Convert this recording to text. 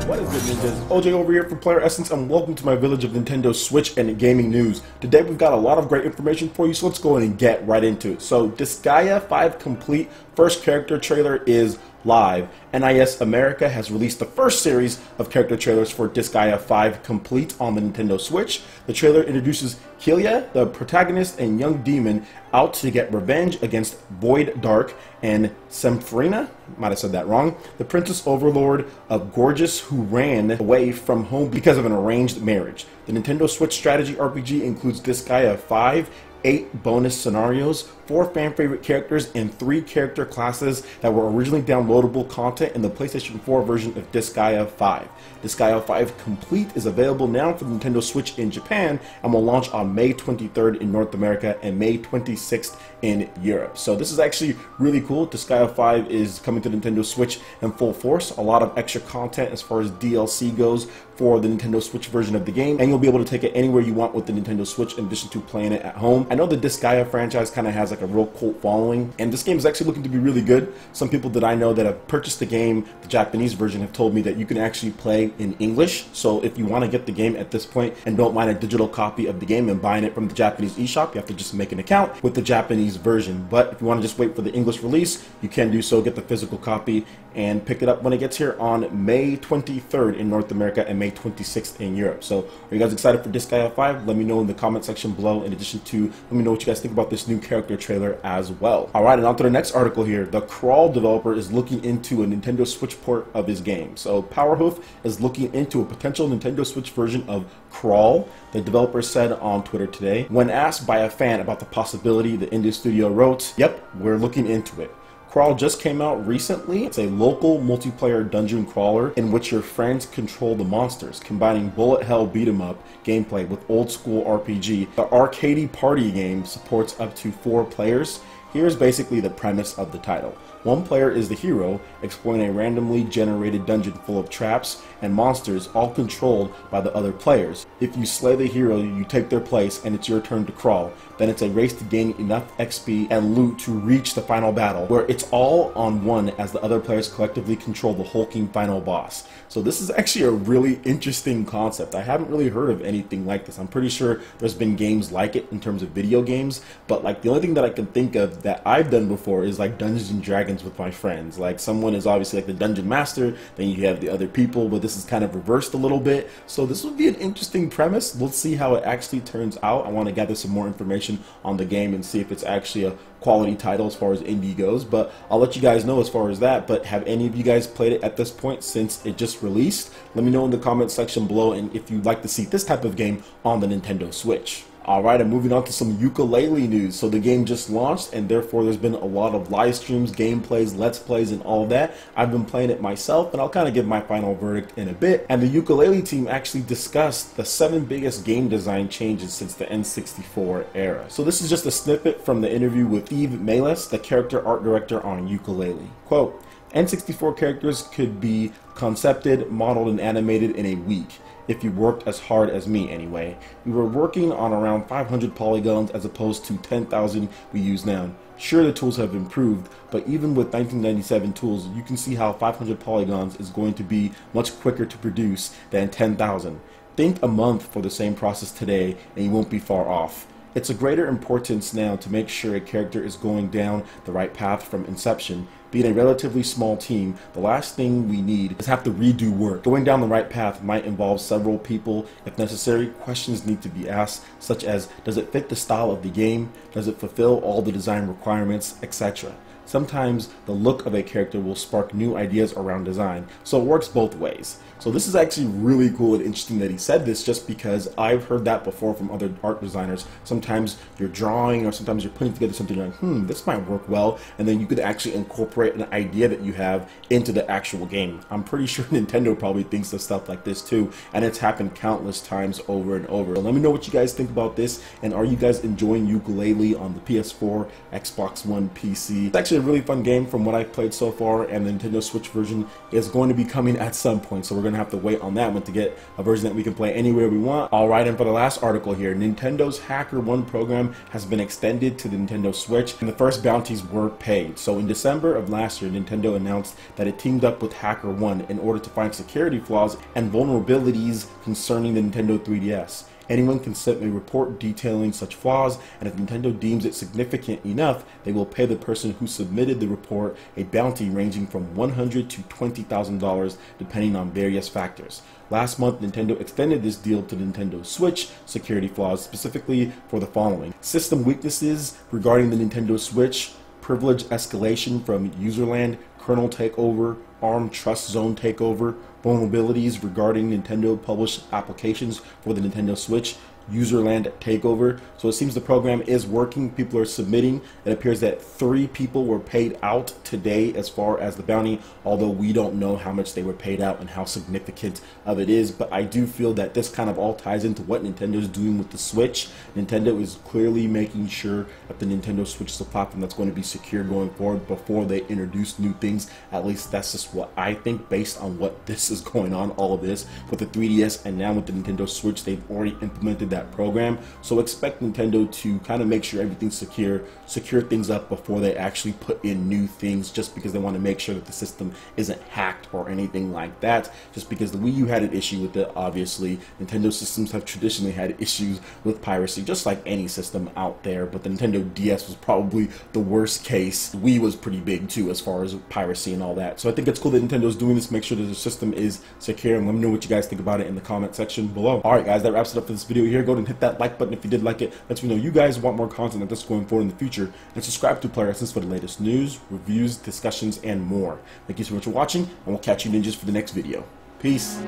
What is good, ninjas? OJ over here from PlayerEssence, and welcome to my village of Nintendo Switch and gaming news. Today we've got a lot of great information for you, so let's go ahead and get right into it. So, Disgaea 5 Complete first character trailer is live. NIS America has released the first series of character trailers for Disgaea 5 Complete on the Nintendo Switch. The trailer introduces Hylia, the protagonist and young demon, out to get revenge against Void Dark and Semfrina, might have said that wrong, the princess overlord of Gorgeous who ran away from home because of an arranged marriage. The Nintendo Switch strategy RPG includes Disgaea 5, 8 bonus scenarios, 4 fan-favorite characters, and 3 character classes that were originally downloadable content in the PlayStation 4 version of Disgaea 5. Disgaea 5 Complete is available now for the Nintendo Switch in Japan and will launch on May 23rd in North America and May 26th in Europe. So this is actually really cool. Disgaea 5 is coming to Nintendo Switch in full force. A lot of extra content as far as DLC goes for the Nintendo Switch version of the game, and you'll be able to take it anywhere you want with the Nintendo Switch in addition to playing it at home. I know the Disgaea franchise kind of has like a real cult following, and this game is actually looking to be really good. Some people that I know that have purchased the game, the Japanese version, have told me that you can actually play in English. So if you want to get the game at this point and don't mind a digital copy of the game and buying it from the Japanese eShop, you have to just make an account with the Japanese version. But if you want to just wait for the English release, you can do so, get the physical copy, and pick it up when it gets here on May 23rd in North America and May 26th in Europe. So are you guys excited for Disgaea 5? Let me know in the comment section below, in addition to let me know what you guys think about this new character trailer as well. Alright, and on to the next article here. The Crawl developer is looking into a Nintendo Switch port of his game. So Powerhoof is looking into a potential Nintendo Switch version of Crawl. The developer said on Twitter today. When asked by a fan about the possibility, the indie studio wrote, "Yep, we're looking into it. Crawl just came out recently. It's a local multiplayer dungeon crawler in which your friends control the monsters, combining bullet hell beat 'em up gameplay with old school RPG. The arcadey party game supports up to 4 players. Here's basically the premise of the title. One player is the hero, exploring a randomly generated dungeon full of traps and monsters, all controlled by the other players. If you slay the hero, you take their place and it's your turn to crawl. Then it's a race to gain enough XP and loot to reach the final battle, where it's all on one as the other players collectively control the hulking final boss." So this is actually a really interesting concept. I haven't really heard of anything like this. I'm pretty sure there's been games like it in terms of video games, but like the only thing that I can think of that I've done before is like Dungeons and Dragons with my friends. Like someone is obviously like the dungeon master, then you have the other people, but this is kind of reversed a little bit. So this would be an interesting premise. Let's see how it actually turns out. I want to gather some more information on the game and see if it's actually a quality title as far as indie goes, but I'll let you guys know as far as that. But have any of you guys played it at this point since it just released? Let me know in the comment section below, and if you'd like to see this type of game on the Nintendo Switch. Alright, I'm moving on to some Yooka-Laylee news. So the game just launched, and therefore there's been a lot of live streams, gameplays, let's plays, and all that. I've been playing it myself, and I'll kind of give my final verdict in a bit. And the Yooka-Laylee team actually discussed the 7 biggest game design changes since the N64 era. So this is just a snippet from the interview with Steve Malis, the character art director on Yooka-Laylee. Quote, "N64 characters could be concepted, modeled, and animated in a week. If you worked as hard as me anyway. We were working on around 500 polygons as opposed to 10,000 we use now. Sure, the tools have improved, but even with 1997 tools, you can see how 500 polygons is going to be much quicker to produce than 10,000. Think a month for the same process today and you won't be far off. It's a greater importance now to make sure a character is going down the right path from inception. Being a relatively small team, the last thing we need is have to redo work. Going down the right path might involve several people. If necessary, questions need to be asked, such as, does it fit the style of the game? Does it fulfill all the design requirements, etc. Sometimes the look of a character will spark new ideas around design, so it works both ways." So this is actually really cool and interesting that he said this, just because I've heard that before from other art designers. Sometimes you're drawing or sometimes you're putting together something like, this might work well, and then you could actually incorporate an idea that you have into the actual game. I'm pretty sure Nintendo probably thinks of stuff like this too, and it's happened countless times over and over. So let me know what you guys think about this, and are you guys enjoying Yooka-Laylee on the PS4, Xbox One, PC? It's actually actually a really fun game from what I've played so far, and the Nintendo Switch version is going to be coming at some point, so we're going to have to wait on that one to get a version that we can play anywhere we want. Alright, and for the last article here, Nintendo's HackerOne program has been extended to the Nintendo Switch, and the first bounties were paid. So in December of last year, Nintendo announced that it teamed up with HackerOne in order to find security flaws and vulnerabilities concerning the Nintendo 3DS. Anyone can submit a report detailing such flaws, and if Nintendo deems it significant enough, they will pay the person who submitted the report a bounty ranging from $100 to $20,000 depending on various factors. Last month, Nintendo extended this deal to the Nintendo Switch security flaws specifically for the following: system weaknesses regarding the Nintendo Switch, privilege escalation from userland, kernel takeover, ARM trust zone takeover, vulnerabilities regarding Nintendo published applications for the Nintendo Switch, userland takeover. So it seems the program is working. People are submitting. It appears that 3 people were paid out today as far as the bounty, although we don't know how much they were paid out and how significant of it is. But I do feel that this kind of all ties into what Nintendo is doing with the Switch. Nintendo is clearly making sure that the Nintendo Switch is a platform that's going to be secure going forward before they introduce new things. At least that's just what I think based on what this is going on, all of this with the 3DS and now with the Nintendo Switch. They've already implemented that program, so expect Nintendo to kind of make sure everything's secure things up before they actually put in new things, just because they want to make sure that the system isn't hacked or anything like that. Just because the Wii U had an issue with it, obviously Nintendo systems have traditionally had issues with piracy, just like any system out there, but the Nintendo DS was probably the worst case. The Wii was pretty big too as far as piracy and all that, so I think it's cool that Nintendo's doing this. Make sure that the system is secure, and let me know what you guys think about it in the comment section below. Alright guys, that wraps it up for this video here. Go ahead and hit that like button if you did like it. Let me know you guys want more content like this going forward in the future, and subscribe to PlayerEssence for the latest news, reviews, discussions, and more. Thank you so much for watching, and we'll catch you ninjas for the next video. Peace.